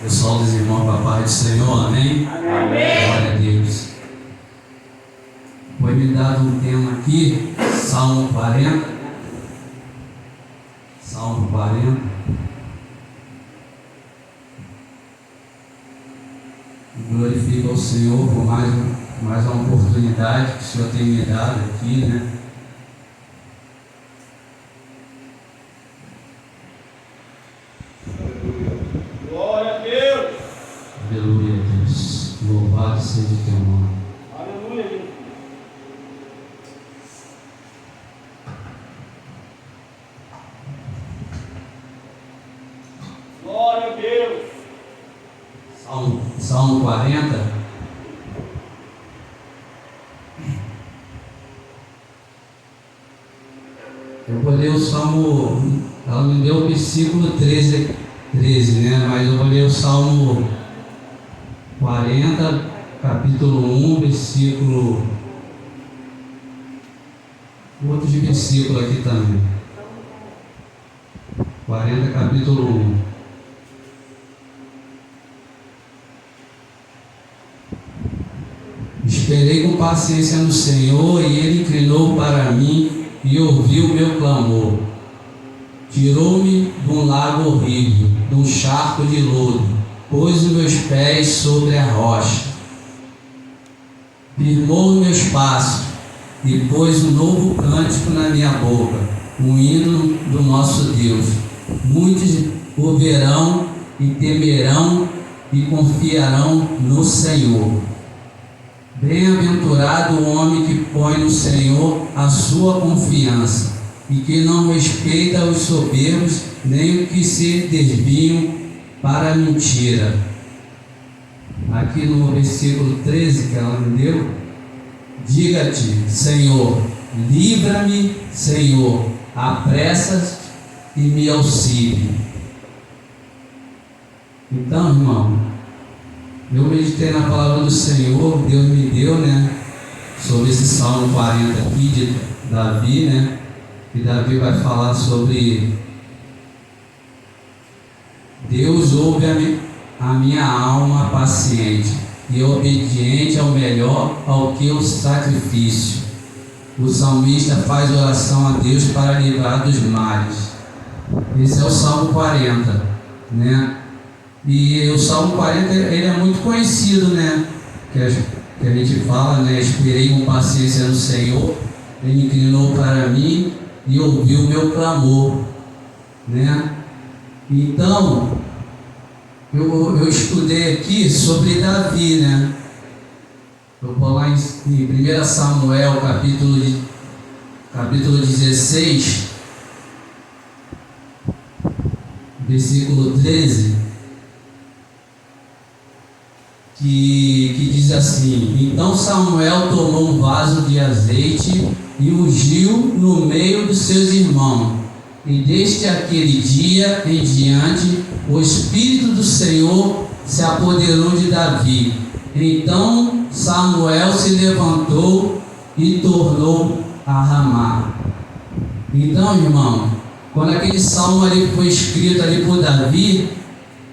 Pessoal dos irmãos, para a paz do Senhor, amém? Amém. Glória a Deus. Foi me dado um tema aqui, Salmo 40. Salmo 40. Glorifico ao Senhor por mais uma oportunidade que o Senhor tem me dado aqui, né? Glória a Deus. Aleluia, Deus. Louvado seja o teu nome. Aleluia, Deus. Glória a Deus. Salmo 40. Eu vou ler o Salmo, ela me deu o versículo 13, né? Mas eu vou ler o Salmo 40, capítulo 1, versículo. Outros versículos aqui também. 40, capítulo 1. Esperei com paciência no Senhor, e Ele inclinou para mim e ouviu o meu clamor. Tirou-me de um lago horrível, de um charco de lodo, pôs os meus pés sobre a rocha, firmou os meus passos e pôs um novo cântico na minha boca, um hino do nosso Deus. Muitos o verão e temerão e confiarão no Senhor. Bem-aventurado o homem que põe no Senhor a sua confiança e que não respeita os soberbos, nem os que se desviam para a mentira. Aqui no versículo 13 que ela me deu, diga-te, Senhor, livra-me, Senhor, apressa e me auxilie. Então, irmão, eu meditei na palavra do Senhor, Deus me deu, né, sobre esse Salmo 40 aqui de Davi, né, e Davi vai falar sobre Deus ouve a minha alma paciente e obediente ao melhor ao que o sacrifício. O salmista faz oração a Deus para livrar dos males. Esse é o Salmo 40, né? E o Salmo 40 ele é muito conhecido, né? Que a gente fala, né? Esperei com paciência no Senhor, Ele inclinou para mim e ouviu o meu clamor, né? Então, eu estudei aqui sobre Davi, né? Eu vou lá em 1 Samuel, capítulo 16, versículo 13. Que diz assim: então Samuel tomou um vaso de azeite e ungiu no meio dos seus irmãos, e desde aquele dia em diante o Espírito do Senhor se apoderou de Davi. Então Samuel se levantou e tornou a Ramá. Então, irmão, quando aquele salmo ali foi escrito ali por Davi,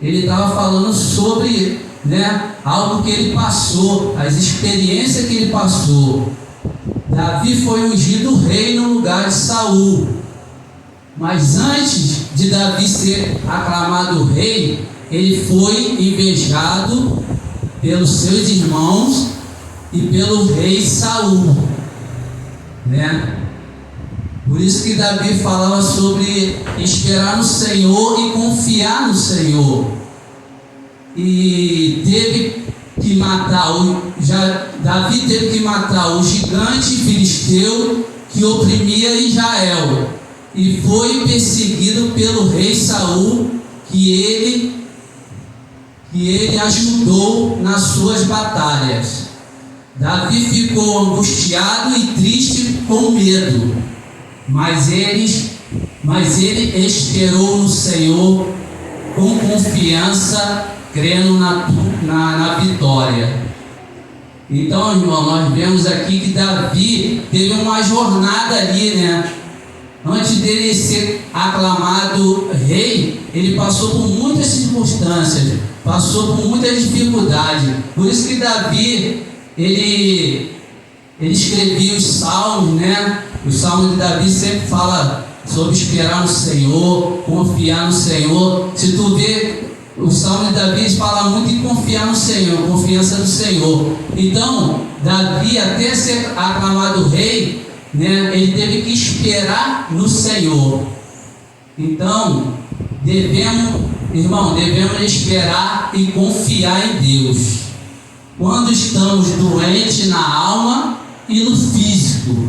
ele estava falando sobre, né, algo que ele passou, as experiências que ele passou. Davi foi ungido rei no lugar de Saul, mas antes de Davi ser aclamado rei, ele foi invejado pelos seus irmãos e pelo rei Saul, né? Por isso que Davi falava sobre esperar no Senhor e confiar no Senhor. E teve que matar Davi teve que matar o gigante filisteu que oprimia Israel, e foi perseguido pelo rei Saul, que ele ajudou nas suas batalhas. Davi ficou angustiado e triste com medo, mas ele esperou no Senhor com confiança, crendo na vitória. Então, irmão, nós vemos aqui que Davi teve uma jornada ali, né? Antes dele ser aclamado rei, ele passou por muitas circunstâncias, passou por muita dificuldade. Por isso que Davi, ele escrevia os salmos, né? Os salmos de Davi sempre fala sobre esperar no Senhor, confiar no Senhor. Se tu vê, o salmo de Davi fala muito em confiar no Senhor, confiança no Senhor. Então, Davi, até ser aclamado rei, né, ele teve que esperar no Senhor. Então, devemos esperar e confiar em Deus. Quando estamos doentes na alma e no físico,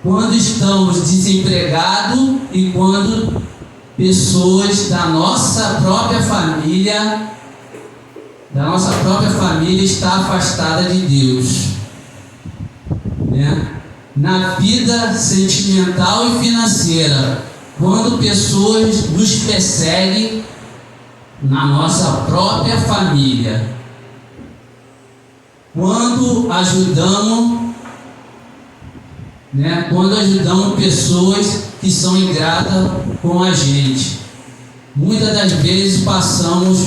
quando estamos desempregados e quando pessoas da nossa própria família está afastada de Deus, né? Na vida sentimental e financeira, quando pessoas nos perseguem na nossa própria família, quando ajudamos pessoas que são ingratas com a gente. Muitas das vezes passamos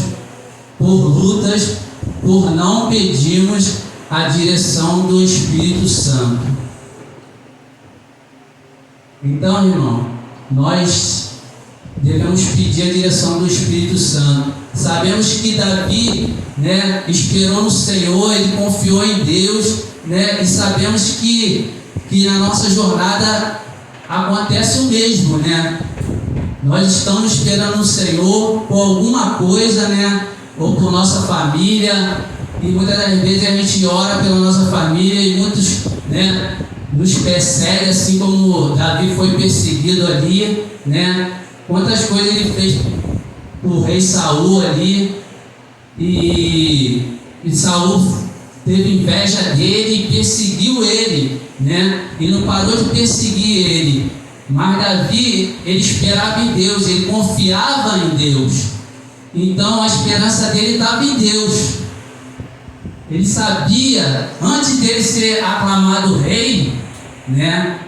por lutas por não pedirmos a direção do Espírito Santo. Então, irmão, nós devemos pedir a direção do Espírito Santo. Sabemos que Davi, né, esperou no Senhor, ele confiou em Deus, né, e sabemos que na nossa jornada acontece o mesmo, né? Nós estamos esperando no Senhor por alguma coisa, né? Ou por nossa família, e muitas das vezes a gente ora pela nossa família e muitos, né, nos perseguem, assim como Davi foi perseguido ali, né? Quantas coisas ele fez por rei Saul ali, e Saul teve inveja dele e perseguiu ele, né? E não parou de perseguir ele. Mas Davi, ele esperava em Deus, ele confiava em Deus. Então a esperança dele estava em Deus. Ele sabia, antes dele ser aclamado rei, né,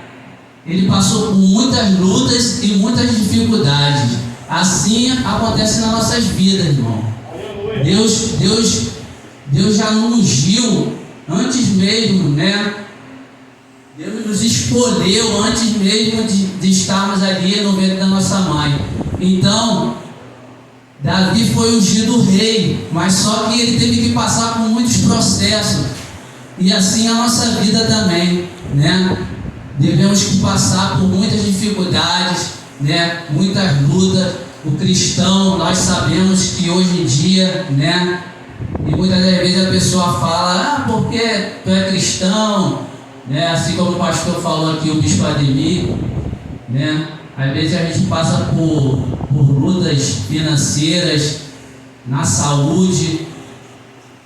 ele passou por muitas lutas e muitas dificuldades. Assim acontece nas nossas vidas, irmão. Deus já nos ungiu antes mesmo, né? Deus nos escolheu antes mesmo de estarmos ali no ventre da nossa mãe. Então, Davi foi ungido rei, mas só que ele teve que passar por muitos processos. E assim a nossa vida também, né? Devemos que passar por muitas dificuldades, né? Muitas lutas. O cristão, nós sabemos que hoje em dia, né? E muitas das vezes a pessoa fala, porque tu é cristão, né? Assim como o pastor falou aqui, o bispo Ademir, né? Às vezes a gente passa por lutas financeiras, na saúde,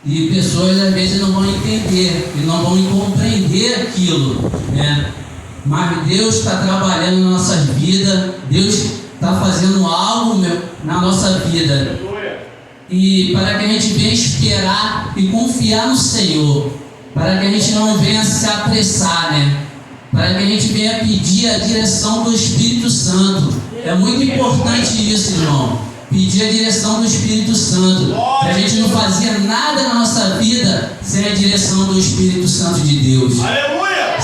e pessoas às vezes não vão entender e não vão compreender aquilo, né? Mas Deus está trabalhando na nossa vida, Deus está fazendo algo na nossa vida, e para que a gente venha esperar e confiar no Senhor, para que a gente não venha se apressar, né? Para que a gente venha pedir a direção do Espírito Santo. É muito importante isso, irmão. Pedir a direção do Espírito Santo. A gente não fazia nada na nossa vida sem a direção do Espírito Santo de Deus. Aleluia!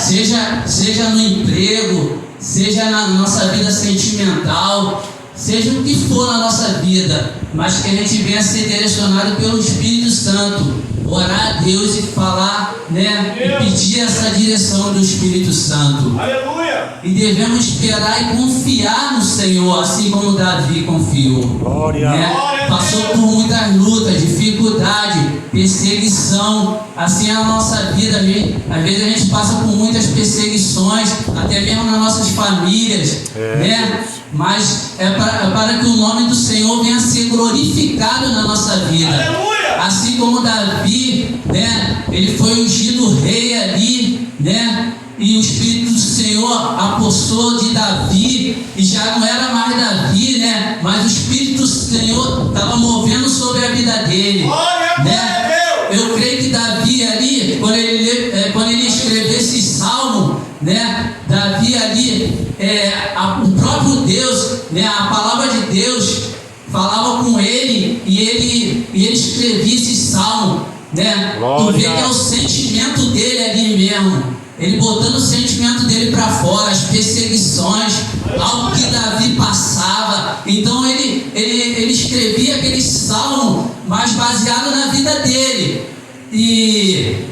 Seja no emprego, seja na nossa vida sentimental, seja o que for na nossa vida, mas que a gente venha ser direcionado pelo Espírito Santo. Orar a Deus e falar, né? E pedir essa direção do Espírito Santo. Aleluia! E devemos esperar e confiar no Senhor, assim como Davi confiou. Glória! Né? Passou por muitas lutas, dificuldade, perseguição. Assim é a nossa vida. Às vezes a gente passa por muitas perseguições, até mesmo nas nossas famílias, né? Mas é para que o nome do Senhor venha a ser glorificado na nossa vida. Aleluia! Assim como Davi, né? Ele foi ungido rei ali, né? E o Espírito do Senhor apossou de Davi, e já não era mais Davi, né? Mas o Espírito do Senhor estava movendo sobre a vida dele, né? Eu creio que Davi ali, quando ele escreveu esse salmo, né? Davi ali, o próprio Deus, né? A palavra de Deus falava com ele, e ele né? Glória. Tu vê que é o sentimento dele ali mesmo. Ele botando o sentimento dele para fora, as perseguições, algo que Davi passava. Então ele escrevia aquele salmo, mas baseado na vida dele. E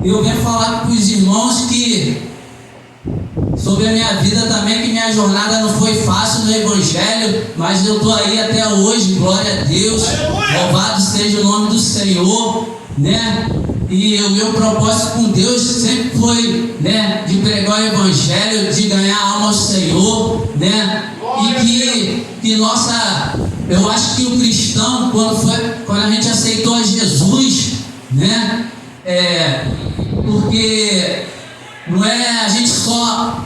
eu venho falar para os irmãos que sobre a minha vida também, que minha jornada não foi fácil no Evangelho, mas eu estou aí até hoje, glória a Deus, louvado seja o nome do Senhor, né? E o meu propósito com Deus sempre foi, né, de pregar o Evangelho, de ganhar alma ao Senhor, né? E que eu acho que o cristão, quando a gente aceitou a Jesus, né? Porque não é a gente só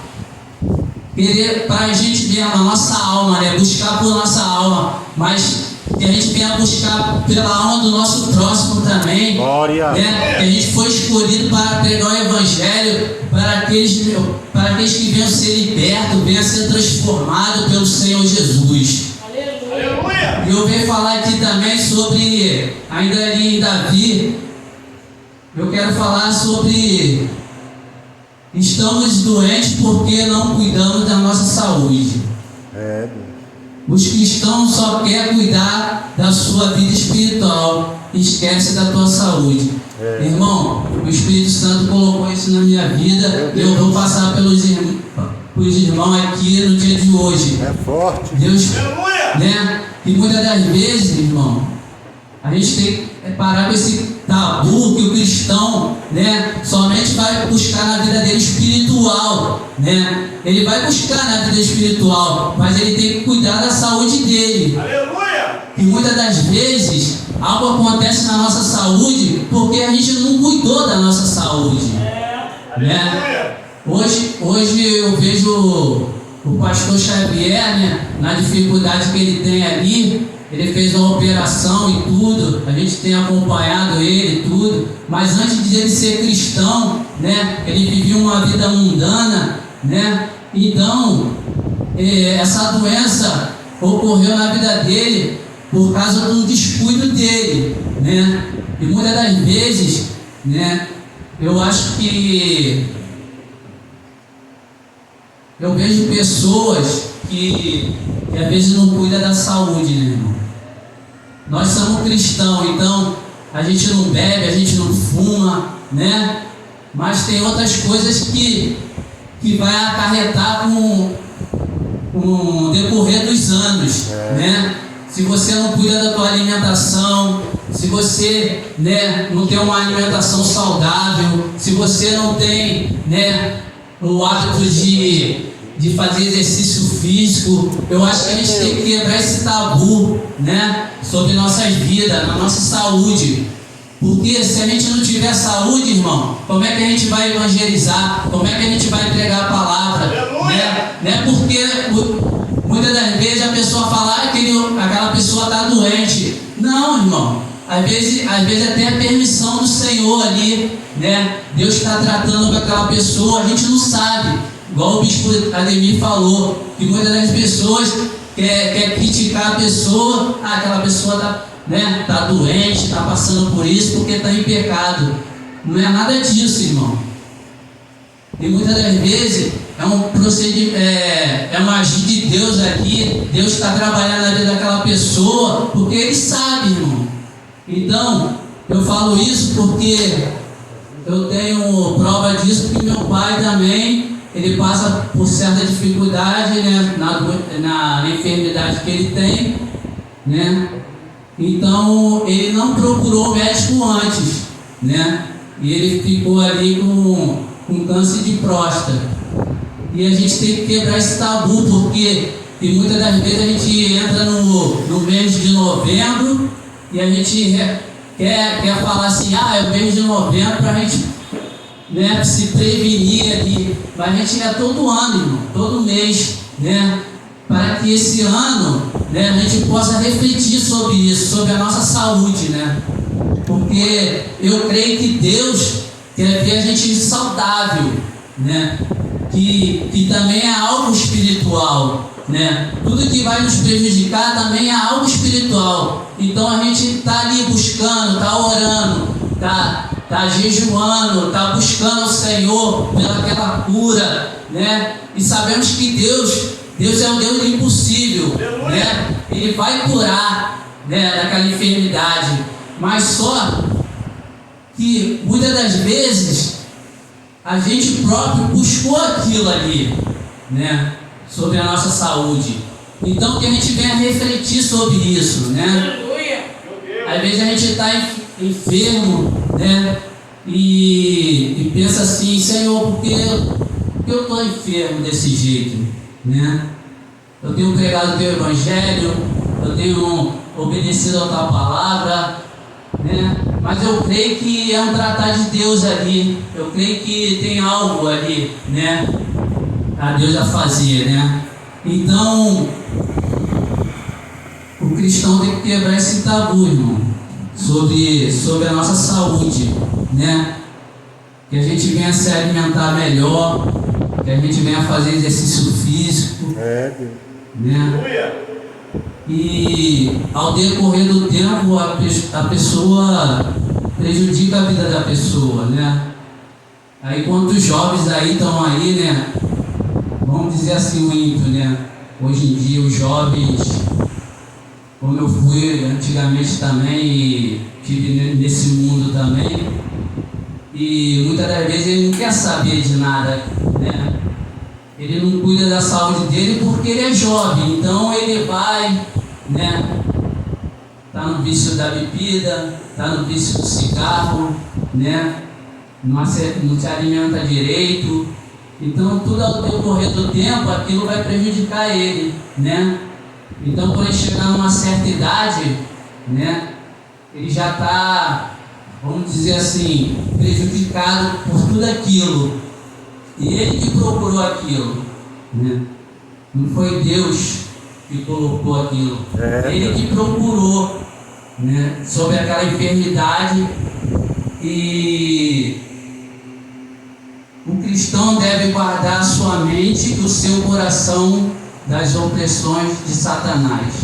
querer para a gente mesmo, a nossa alma, né? Buscar por nossa alma, mas que a gente venha buscar pela alma do nosso próximo também. Glória. Né? Que a gente foi escolhido para pregar o Evangelho para aqueles que venham ser libertos, venham ser transformados pelo Senhor Jesus. Aleluia. E eu venho falar aqui também sobre, ainda ali em Davi, eu quero falar sobre estamos doentes porque não cuidamos da nossa saúde. Os cristãos só querem cuidar da sua vida espiritual, esquece da tua saúde. Irmão, o Espírito Santo colocou isso na minha vida e eu vou passar pelos irmãos aqui no dia de hoje. É forte. Deus, Aleluia. né? E muitas das vezes, irmão, a gente tem que parar com esse tabu que o cristão, né, somente vai buscar na vida dele espiritual, né? Ele vai buscar na vida espiritual, mas ele tem que cuidar da saúde dele. Aleluia. E muitas das vezes algo acontece na nossa saúde porque a gente não cuidou da nossa saúde, né? Hoje eu vejo o pastor Xavier, né, na dificuldade que ele tem ali. Ele fez uma operação e tudo, a gente tem acompanhado ele e tudo, mas antes de ele ser cristão, né, ele vivia uma vida mundana, né? Então, essa doença ocorreu na vida dele por causa do descuido dele, né? E muitas das vezes, né, eu acho que eu vejo pessoas que às vezes não cuidam da saúde, né, irmão? Nós somos cristãos, então a gente não bebe, a gente não fuma, né? Mas tem outras coisas que vai acarretar com o decorrer dos anos, né? Se você não cuida da tua alimentação, se você, né, não tem uma alimentação saudável, se você não tem, né, o hábito de fazer exercício físico, eu acho que a gente tem que quebrar esse tabu, né, sobre nossas vidas, na nossa saúde. Porque se a gente não tiver saúde, irmão, como é que a gente vai evangelizar? Como é que a gente vai entregar a palavra? Né? Porque muitas das vezes a pessoa fala que aquela pessoa está doente. Não, irmão. Às vezes até a permissão do Senhor ali, né? Deus está tratando com aquela pessoa, a gente não sabe. Igual o bispo Ademir falou, que muitas das pessoas quer criticar a pessoa, aquela pessoa está, né, tá doente, está passando por isso porque está em pecado. Não é nada disso, irmão. E muitas das vezes é um procedimento, é um agir de Deus aqui. Deus está trabalhando na vida daquela pessoa porque Ele sabe, irmão. Então, eu falo isso porque eu tenho prova disso, porque meu pai também, ele passa por certa dificuldade, né, na enfermidade que ele tem, né? Então ele não procurou médico antes, né? E ele ficou ali com câncer de próstata. E a gente tem que quebrar esse tabu, porque muitas das vezes a gente entra no mês de novembro e a gente quer falar assim, é o mês de novembro para a gente, né, se prevenir ali, mas a gente é todo ano, irmão, todo mês, né, para que esse ano, né, a gente possa refletir sobre isso, sobre a nossa saúde, né, porque eu creio que Deus quer ver a gente saudável, né, que também é algo espiritual, né? Tudo que vai nos prejudicar também é algo espiritual. Então a gente está ali buscando, está orando, está jejuando, está buscando ao Senhor pelaquela cura, né? E sabemos que Deus é um Deus impossível, né? Ele vai curar, né, daquela enfermidade, mas só que muitas das vezes a gente próprio buscou aquilo ali, né, sobre a nossa saúde. Então que a gente venha refletir sobre isso, né? Às vezes a gente está enfermo, né, e pensa assim: Senhor, por que eu estou enfermo desse jeito, né? Eu tenho pregado o teu evangelho, eu tenho obedecido a tua palavra, né? Mas eu creio que é um tratar de Deus ali, eu creio que tem algo ali, né, a Deus a fazer, né? Então o cristão tem que quebrar esse tabu, irmão, sobre a nossa saúde, né? Que a gente venha se alimentar melhor, que a gente venha fazer exercício físico, né? E ao decorrer do tempo a pessoa prejudica a vida da pessoa, né? Aí quantos jovens aí estão aí, né? Vamos dizer assim, o ímpio, né? Hoje em dia os jovens, como eu fui antigamente também e estive nesse mundo também, e muitas das vezes ele não quer saber de nada, né? Ele não cuida da saúde dele porque ele é jovem, então ele vai, né? Tá no vício da bebida, tá no vício do cigarro, né? Não se alimenta direito. Então tudo ao decorrer do tempo aquilo vai prejudicar ele, né? Então quando ele chegar numa certa idade, né, ele já está, vamos dizer assim, prejudicado por tudo aquilo. E ele que procurou aquilo, né? Não foi Deus que colocou aquilo. Ele que procurou, né, sobre aquela enfermidade. E o cristão deve guardar sua mente e o seu coração das opressões de Satanás.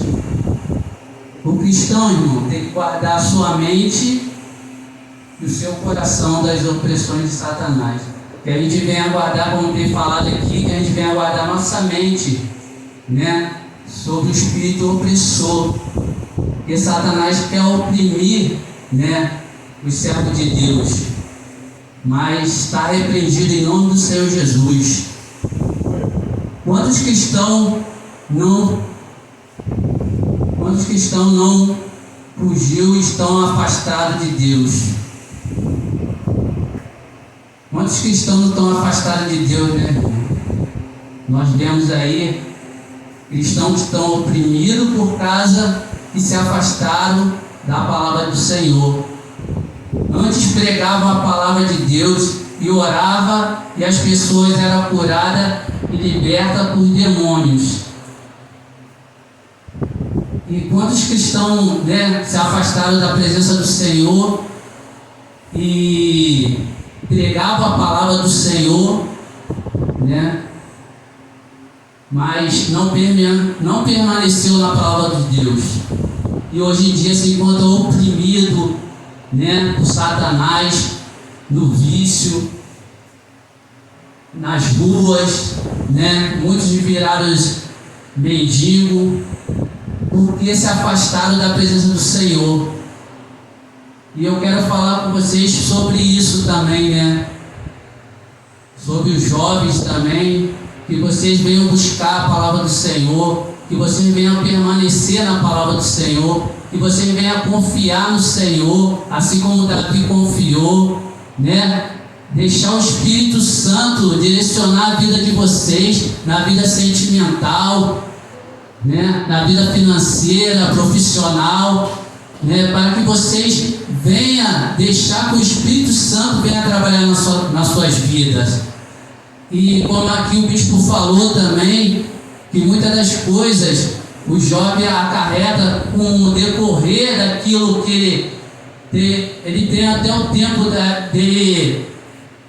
O cristão, irmão, tem que guardar sua mente e o seu coração das opressões de Satanás. Que a gente venha guardar, como tem falado aqui, que a gente venha guardar nossa mente, né, sobre o espírito opressor. Porque Satanás quer oprimir, né, os servos de Deus. Mas está repreendido em nome do Senhor Jesus. Quantos cristãos não fugiu e estão afastados de Deus? Quantos cristãos estão afastados de Deus, né? Nós vemos aí cristãos que estão oprimidos por causa que se afastaram da palavra do Senhor. Antes pregavam a palavra de Deus e orava, e as pessoas eram curadas e libertas por demônios. E quantos cristãos, né, se afastaram da presença do Senhor e pregavam a palavra do Senhor, né, mas não permaneceu na palavra de Deus. E hoje em dia se encontra oprimido, né, por Satanás, no vício, nas ruas, né? Muitos viraram mendigos porque se afastaram da presença do Senhor. E eu quero falar com vocês sobre isso também, né? Sobre os jovens também, que vocês venham buscar a palavra do Senhor, que vocês venham permanecer na palavra do Senhor, que vocês venham confiar no Senhor, assim como Davi confiou, né? Deixar o Espírito Santo direcionar a vida de vocês, na vida sentimental, né? Na vida financeira, profissional, né? Para que vocês venham deixar que o Espírito Santo venha trabalhar nas suas vidas. E como aqui o bispo falou também, que muitas das coisas o jovem acarreta com o decorrer daquilo que ele tem até o tempo dele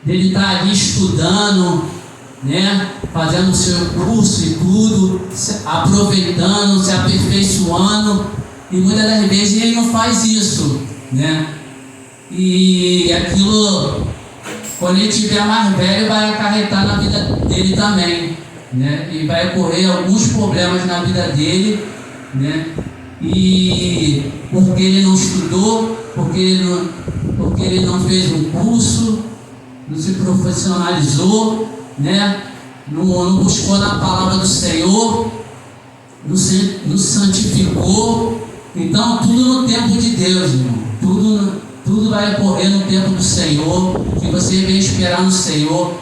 estar ali estudando, né? Fazendo o seu curso e tudo, aproveitando, se aperfeiçoando, e muitas das vezes ele não faz isso, né? E aquilo, quando ele tiver mais velho, vai acarretar na vida dele também, né? E vai ocorrer alguns problemas na vida dele, né? E porque ele não estudou, porque ele não fez um curso, não se profissionalizou, né? Não buscou na palavra do Senhor, não santificou. Então tudo no tempo de Deus, irmão. Tudo vai ocorrer no tempo do Senhor. Que você venha esperar no Senhor,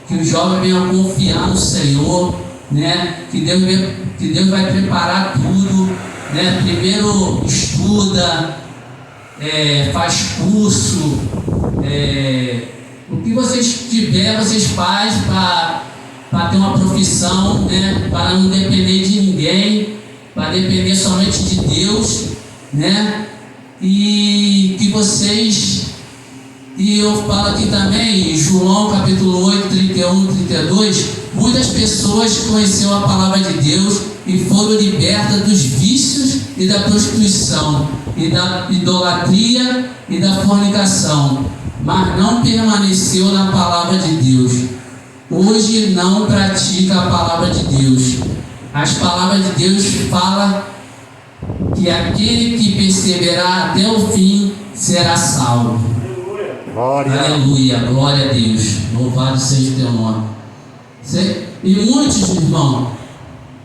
que o jovem venha confiar no Senhor, né? Que Deus vai preparar tudo, né? Primeiro estuda, faz curso, o que vocês tiver, vocês fazem para ter uma profissão, né? Para não depender de ninguém, para depender somente de Deus, né? E que vocês, e eu falo aqui também, João capítulo 8, 31, 32, muitas pessoas conheceram a palavra de Deus e foram libertas dos vícios e da prostituição, e da idolatria e da fornicação, mas não permaneceu na palavra de Deus. Hoje não pratica a palavra de Deus. As palavras de Deus falam que aquele que perseverar até o fim será salvo. Aleluia, glória a Deus. Louvado seja o teu nome. E muitos, irmãos,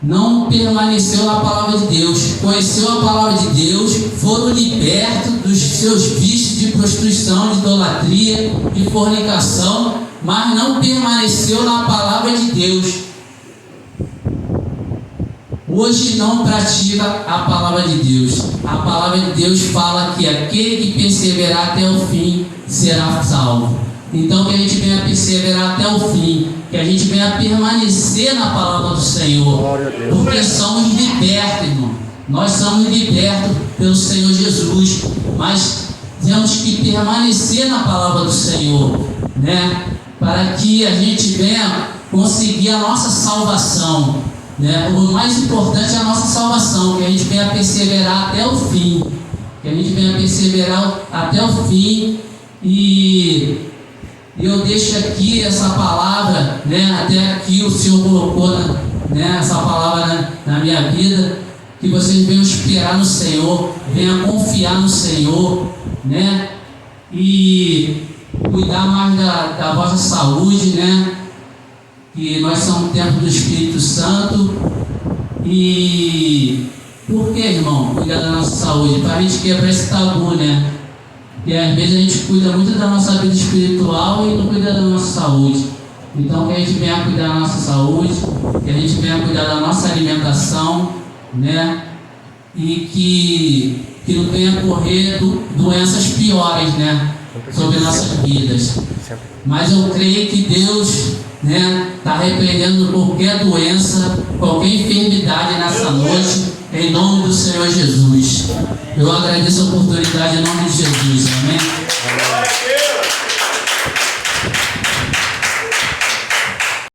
não permaneceu na palavra de Deus, conheceu a palavra de Deus, foram libertos dos seus vícios de prostituição, de idolatria, de fornicação, mas não permaneceu na palavra de Deus. Hoje não pratica a palavra de Deus. A palavra de Deus fala que aquele que perseverar até o fim será salvo. Então que a gente venha perseverar até o fim, que a gente venha permanecer na palavra do Senhor, porque somos libertos, irmão. Nós somos libertos pelo Senhor Jesus, mas temos que permanecer na palavra do Senhor, né? Para que a gente venha conseguir a nossa salvação, né? O mais importante é a nossa salvação, que a gente venha perseverar até o fim, que a gente venha perseverar até o fim. E eu deixo aqui essa palavra, né? Até aqui o Senhor colocou, né? Essa palavra na minha vida, que vocês venham esperar no Senhor, venham confiar no Senhor, né? E cuidar mais da vossa saúde, né? Que nós somos o templo do Espírito Santo. E por que, irmão, cuidar da nossa saúde? Para a gente quebrar esse tabu, né? Porque às vezes a gente cuida muito da nossa vida espiritual e não cuida da nossa saúde. Então que a gente venha cuidar da nossa saúde, que a gente venha cuidar da nossa alimentação, né? E que não venha correr doenças piores, né? Sobre nossas vidas. Mas eu creio que Deus, né, está repreendendo qualquer doença, qualquer enfermidade nessa noite, em nome do Senhor Jesus. Eu agradeço a oportunidade em nome de Jesus. Amém?